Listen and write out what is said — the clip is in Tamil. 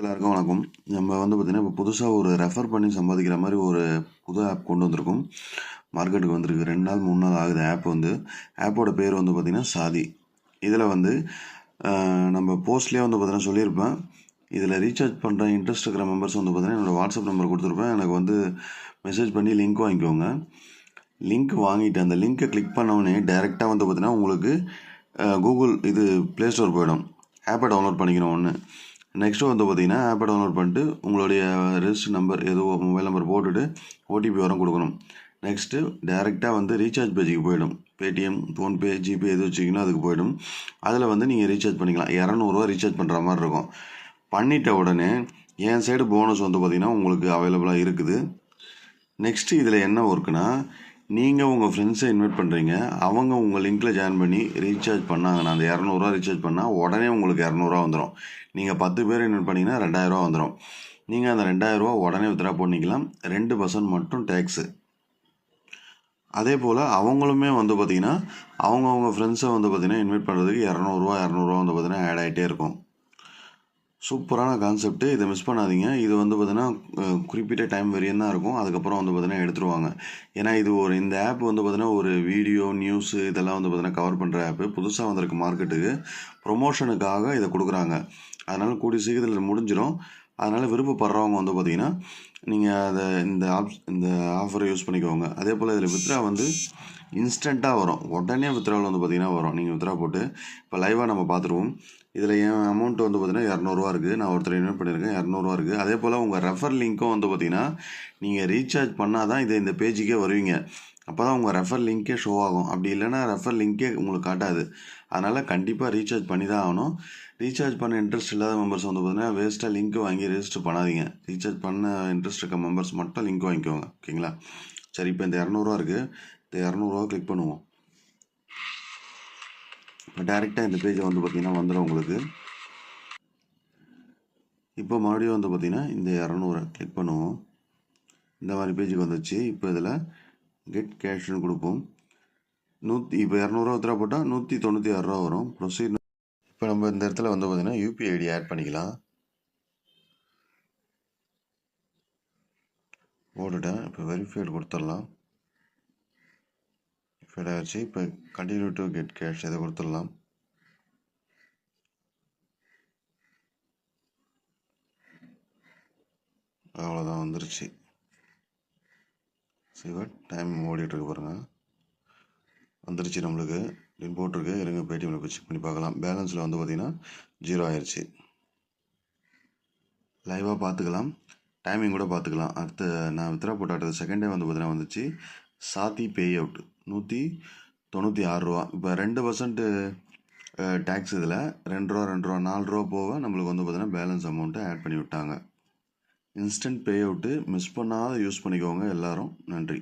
எல்லாருக்கும் வணக்கம். நம்ம வந்து பார்த்தீங்கன்னா, இப்போ புதுசாக ஒரு ரெஃபர் பண்ணி சம்பாதிக்கிற மாதிரி ஒரு புது ஆப் கொண்டு வந்திருக்கோம். மார்க்கெட்டுக்கு வந்திருக்கு. 2 நாள் 3 நாள் ஆகுது ஆப் வந்து. ஆப்போட பேர் வந்து பார்த்தீங்கன்னா சாதி. இதில் வந்து நம்ம போஸ்ட்லேயே வந்து பார்த்தீங்கன்னா சொல்லியிருப்பேன். இதில் ரீசார்ஜ் பண்ணுற இன்ட்ரெஸ்ட் இருக்கிற மெம்பர்ஸ் வந்து பார்த்தீங்கன்னா என்னோடய வாட்ஸ்அப் நம்பர் கொடுத்துருப்பேன். எனக்கு வந்து மெசேஜ் பண்ணி லிங்க் வாங்கிக்கோங்க. லிங்க் வாங்கிட்டு அந்த லிங்க்கை கிளிக் பண்ணவுடனே டைரெக்டாக வந்து பார்த்தீங்கன்னா உங்களுக்கு கூகுள் இது ப்ளே ஸ்டோர் போயிடும். ஆப்பை டவுன்லோட் பண்ணிக்கணும் ஒன்று. நெக்ஸ்ட்டு வந்து பார்த்தீங்கன்னா ஆப்பை டவுன்லோட் பண்ணிட்டு உங்களுடைய ரெஜிஸ்டர் நம்பர் ஏதோ மொபைல் நம்பர் போட்டுட்டு ஓடிபி வரும் கொடுக்கணும். நெக்ஸ்ட்டு டேரெக்டாக வந்து ரீசார்ஜ் பேஜுக்கு போயிடும். பேடிஎம், ஃபோன்பே, ஜிபே எது வச்சிங்கன்னா அதுக்கு போயிடும். அதில் வந்து நீங்கள் ரீசார்ஜ் பண்ணிக்கலாம். 200 ரீசார்ஜ் பண்ணுற மாதிரி இருக்கும். பண்ணிட்ட உடனே என் சைடு போனஸ் வந்து பார்த்திங்கன்னா உங்களுக்கு அவைலபிளாக இருக்குது. நெக்ஸ்ட்டு இதில் என்ன ஒர்க்குனா, நீங்கள் உங்கள் ஃப்ரெண்ட்ஸை இன்வைட் பண்ணுறீங்க. அவங்க உங்கள் லிங்க்கில் ஜாயின் பண்ணி ரீசார்ஜ் பண்ணாங்கன்னா அந்த 200 ரீசார்ஜ் பண்ணால் உடனே உங்களுக்கு 200 வந்துடும். நீங்கள் 10 பேர் இன்வைட் பண்ணிங்கன்னா 2000 வந்துடும். நீங்கள் அந்த 2000 உடனே வித்ட்ரா பண்ணிக்கலாம். 2% மட்டும் டேக்ஸு. அதே போல் அவங்களுமே வந்து பார்த்திங்கன்னா அவங்கவுங்க ஃப்ரெண்ட்ஸை வந்து பார்த்திங்கன்னா இன்வைட் பண்ணுறதுக்கு 200 வந்து பார்த்திங்கன்னா ஆட் ஆகிட்டே இருக்கும். சூப்பரான கான்செப்ட்டு. இதை மிஸ் பண்ணாதீங்க. இது வந்து பார்த்தீங்கன்னா குறிப்பிட்ட டைம் வரையும் தான் இருக்கும். அதுக்கப்புறம் வந்து பார்த்தீங்கன்னா எடுத்துருவாங்க. ஏன்னா இது இந்த ஆப் வந்து பார்த்தீங்கன்னா ஒரு வீடியோ, நியூஸு இதெல்லாம் வந்து பார்த்தீங்கன்னா கவர் பண்ணுற ஆப்பு. புதுசாக வந்திருக்கு மார்க்கெட்டுக்கு. ப்ரொமோஷனுக்காக இதை கொடுக்குறாங்க. அதனால் கூடிய சீக்கிரத்தில் முடிஞ்சிடும். அதனால் விருப்பப்படுறவங்க வந்து பார்த்தீங்கன்னா நீங்கள் அதை இந்த ஆஃபரை யூஸ் பண்ணிக்கோங்க. அதே போல் இதில் வித்ட்ரா வந்து இன்ஸ்டண்ட்டாக வரும். உடனே வித்ட்ராவில் வந்து பார்த்தீங்கன்னா வரும். நீங்கள் வித்ட்ரா போட்டு இப்போ லைவாக நம்ம பார்த்துருவோம். இதில் என் அமௌண்ட் வந்து பார்த்தீங்கன்னா 200 இருக்குது. நான் ஒருத்தர் இன்வைட் பண்ணியிருக்கேன். 200 இருக்குது. அதே போல் உங்கள் ரெஃபர் லிங்க்கும் வந்து பார்த்தீங்கன்னா நீங்கள் ரீசார்ஜ் பண்ணால் தான் இந்த பேஜுக்கே வருவீங்க. அப்போ தான் உங்கள் ரெஃபர் லிங்க்கே ஷோ ஆகும். அப்படி இல்லைன்னா ரெஃபர் லிங்க்கே உங்களுக்கு காட்டாது. அதனால் கண்டிப்பாக ரீசார்ஜ் பண்ணி தான் ஆகணும். ரீசார்ஜ் பண்ண இன்ட்ரெஸ்ட் இல்லாத மெம்பர்ஸ் வந்து பார்த்தீங்கன்னா வேஸ்ட்டாக லிங்க் வாங்கி ரெஜிஸ்டர் பண்ணாதீங்க. ரீசார்ஜ் பண்ண இன்ட்ரெஸ்ட் இருக்க மெம்பர்ஸ் மட்டும் லிங்க் வாங்கிக்கோங்க. ஓகேங்களா? சரி, இப்போ இந்த 200 இருக்குது. இந்த 200 கிளிக் பண்ணுவோம். இப்போ டேரெக்டாக இந்த பேஜை வந்து பார்த்திங்கன்னா வந்துடும் உங்களுக்கு. இப்போ மறுபடியும் வந்து பார்த்திங்கன்னா இந்த 200 கிளிக் பண்ணுவோம். இந்த மாதிரி பேஜுக்கு வந்துச்சு. இப்போ இதில் கெட் கேஷ்னு கொடுப்போம். இப்போ 200 வித்ட்ரா போட்டால் 196 வரும். ப்ரொசீட். இப்போ நம்ம இந்த இடத்துல வந்து பார்த்திங்கன்னா யூபிஐ ஐடி ஆட் பண்ணிக்கலாம். போட்டுட்டேன். இப்போ வெரிஃபைடு கொடுத்துடலாம். வெரிஃபைட் ஆகிடுச்சு. இப்போ கண்டினியூ டு கெட் கேஷ் இதை கொடுத்துடலாம். அவ்வளோதான், வந்துருச்சு. சரி, டைம் ஓடிட்டுருக்கு பாருங்கள். வந்துருச்சு நம்மளுக்கு. அப்படின்னு போட்டிருக்கு. இருங்க பேடிஎம்மில் போய் செக் பண்ணி பார்க்கலாம். பேலன்ஸில் வந்து பார்த்திங்கன்னா 0 ஆயிடுச்சு. லைவாக பார்த்துக்கலாம். டைமிங் கூட பார்த்துக்கலாம். அடுத்து நான் வித்ட்ரா போட்ட அடுத்த செகண்டே வந்து பார்த்தீங்கன்னா வந்துச்சு சாத்தி பே அவுட் 196 இப்போ 2% டேக்ஸ். இதில் 2 4 போக நம்மளுக்கு வந்து பார்த்தீங்கன்னா பேலன்ஸ் அமௌண்ட்டை ஆட் பண்ணி விட்டாங்க. இன்ஸ்டன்ட் பே அவுட்டு மிஸ் பண்ணாத யூஸ் பண்ணிக்கோங்க எல்லோரும். நன்றி.